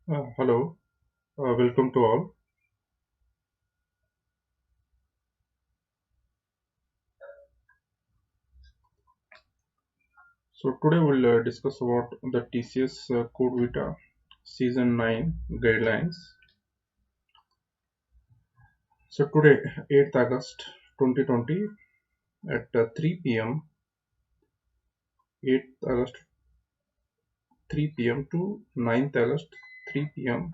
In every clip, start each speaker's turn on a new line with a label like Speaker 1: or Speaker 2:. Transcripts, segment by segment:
Speaker 1: Hello, welcome to all. So today we'll discuss about the TCS Code Vita Season 9 guidelines. So today, 8th August 2020 at 3 p.m. 8th August 3 p.m. to 9th August 3 p.m.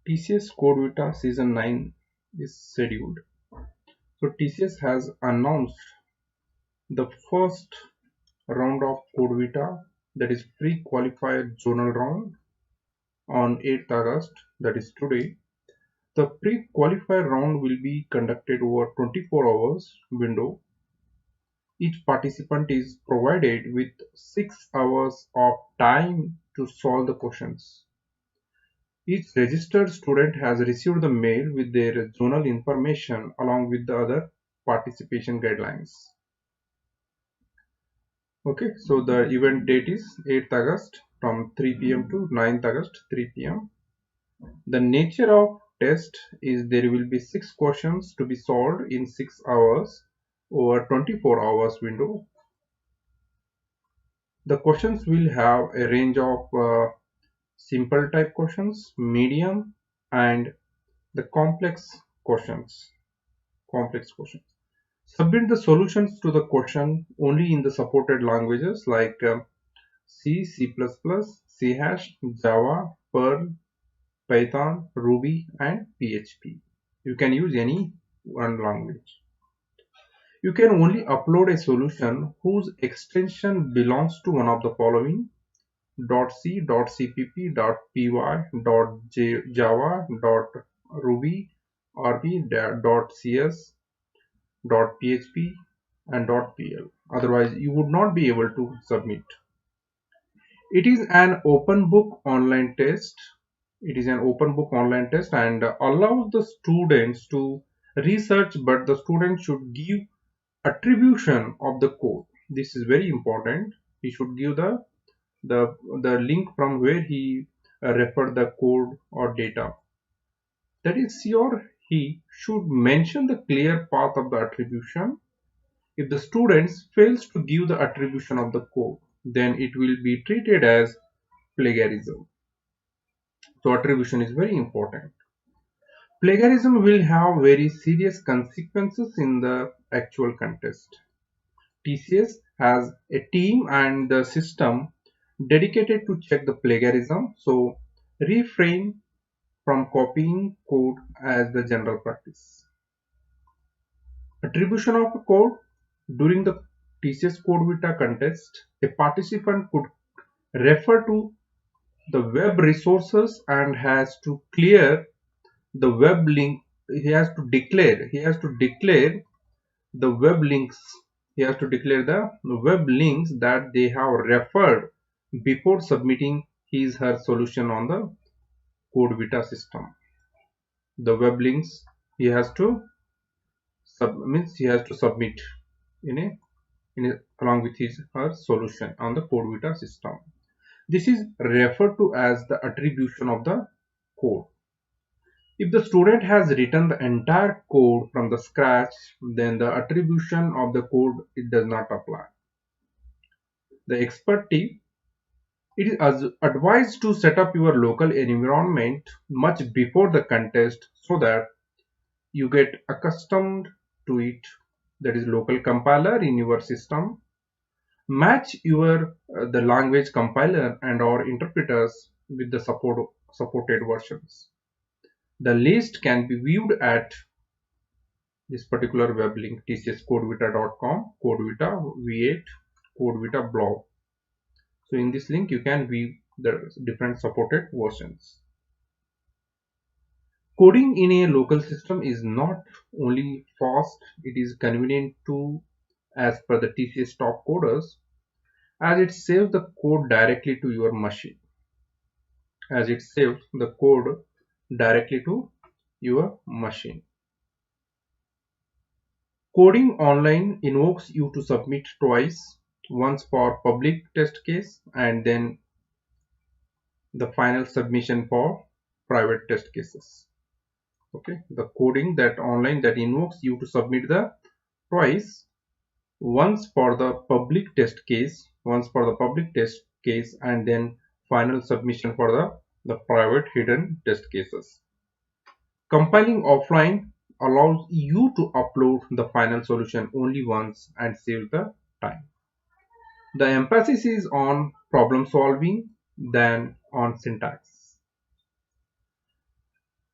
Speaker 1: TCS Code Vita Season 9 is scheduled. So TCS has announced the first round of Code Vita, that is pre-qualified zonal round, on 8th August, that is today. The pre-qualifier round will be conducted over 24 hours window. Each participant is provided with 6 hours of time to solve the questions. Each registered student has received the mail with their zonal information along with the other participation guidelines. Okay, so the event date is 8th August from 3 p.m. to 9th August 3 p.m. The nature of test is there will be 6 questions to be solved in 6 hours over 24 hours window. The questions will have a range of simple type questions, medium, and the questions. Complex questions. Submit the solutions to the question only in the supported languages like C, C++, C hash, Java, Perl, Python, Ruby, and PHP. You can use any one language. You can only upload a solution whose extension belongs to one of the following: .c, .cpp, .py, .java, .ruby, rb, .cs, .php, and .pl. Otherwise, you would not be able to submit. It is an open book online test. It is an open book online test and allows the students to research, but the student should give attribution of the code. This is very important. He should give the link from where he referred the code or data. That is, he or he should mention the clear path of the attribution. If the students fails to give the attribution of the code, then it will be treated as plagiarism. So attribution is very important. Plagiarism will have very serious consequences in the actual contest. TCS has a team and the system dedicated to check the plagiarism, so refrain from copying code as the general practice. Attribution of a code: during the TCS Code Vita contest, a participant could refer to the web resources and has to clear the web link. He has to declare the web links. He has to declare the web links that they have referred before submitting his/her solution on the Code Vita system. The web links he has to submit in along with his/her solution on the Code Vita system. This is referred to as the attribution of the code. If the student has written the entire code from the scratch, then the attribution of the code, it does not apply. The expert tip: it is advised to set up your local environment much before the contest so that you get accustomed to it. That is local compiler in your system. Match your the language compiler and or interpreters with the supported versions. The list can be viewed at this particular web link, tcscodevita.com, codevita v8 codevita blog. So in this link you can view the different supported versions. Coding in a local system is not only fast, it is convenient too, as per the TCS top coders, as it saves the code directly to your machine. As it saves the code directly to your machine. Coding online invokes you to submit twice, once for public test case and then the final submission for private test cases. Okay, the coding that online that invokes you to submit the twice, once for the public test case, and then final submission for the private hidden test cases. Compiling offline allows you to upload the final solution only once and save the time. The emphasis is on problem solving than on syntax.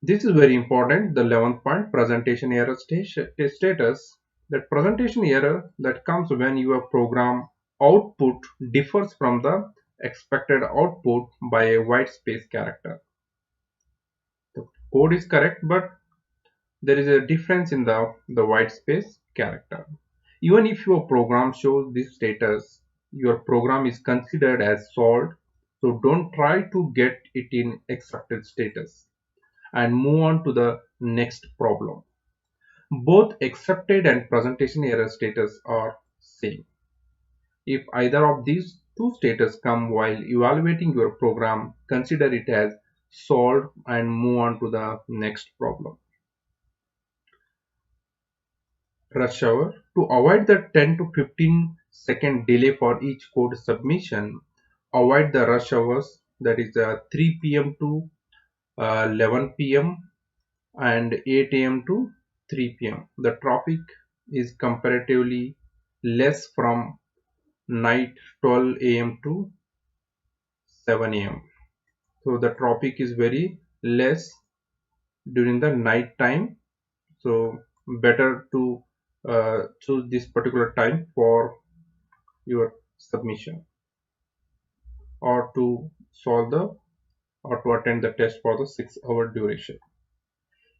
Speaker 1: This is very important. The 11th point, presentation error status. That presentation error that comes when your program output differs from the expected output by a white space character. The code is correct, but there is a difference in the white space character. Even if your program shows this status, your program is considered as solved, so don't try to get it in accepted status and move on to the next problem. Both accepted and presentation error status are same. If either of these two status come while evaluating your program, consider it as solved and move on to the next problem. Rush hour. To avoid the 10 to 15-second delay for each code submission, avoid the rush hours, that is 3 p.m. to 11 p.m. and 8 a.m. to 3 p.m. The traffic is comparatively less from night 12 a.m. to 7 a.m. So the traffic is very less during the night time. So better to choose this particular time for your submission or to solve the or to attend the test for the 6-hour duration.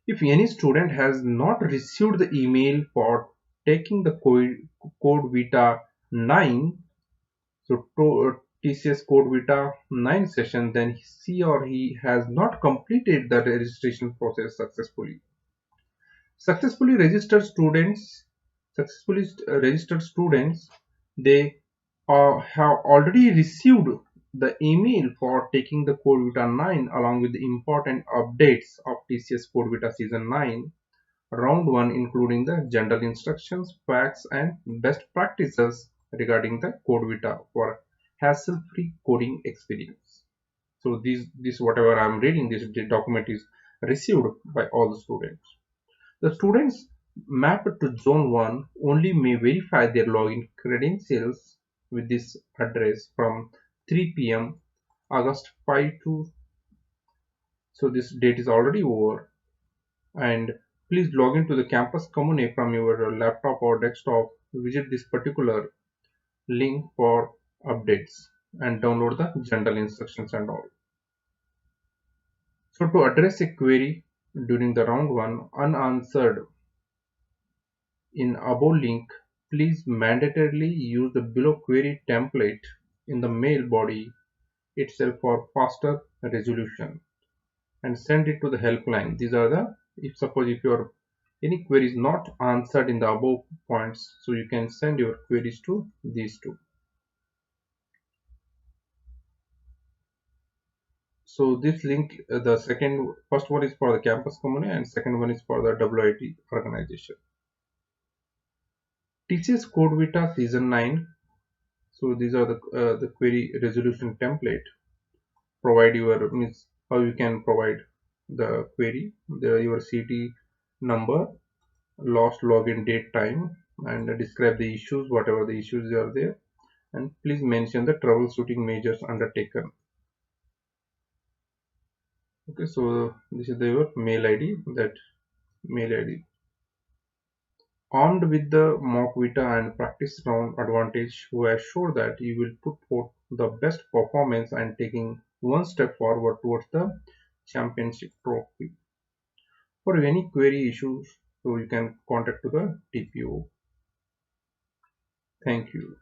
Speaker 1: If any student has not received the email for taking the Code Vita 9, so TCS Code Vita 9 session, then she or he has not completed the registration process successfully. Successfully registered students, they have already received the email for taking the Code Vita 9 along with the important updates of TCS Code Vita Season 9 Round 1, including the general instructions, facts and best practices regarding the Code Vita for hassle-free coding experience. So this whatever I am reading, this document is received by all the students. The students mapped to Zone 1 only may verify their login credentials with this address from 3 p.m. August 5 to, so this date is already over, and please log into the campus commune from your laptop or desktop. Visit this particular link for updates and download the general instructions and all. So to address a query during the round 1 unanswered in above link, please mandatorily use the below query template in the mail body itself for faster resolution and send it to the helpline. These are the, if suppose if your any query is not answered in the above points, so you can send your queries to these two. So this link, the first one is for the campus commune and second one is for the WIT organization. TCS Code Vita Season 9. So these are the query resolution template. Provide your, means how you can provide the query, your CT number, lost login date time, and describe the issues, whatever the issues are there, and please mention the troubleshooting measures undertaken. Okay, so this is your mail ID, that mail ID. Armed with the mock Vita and practice round advantage, we are sure that you will put forth the best performance and taking one step forward towards the championship trophy. For any query issues, so you can contact to the TPO. Thank you.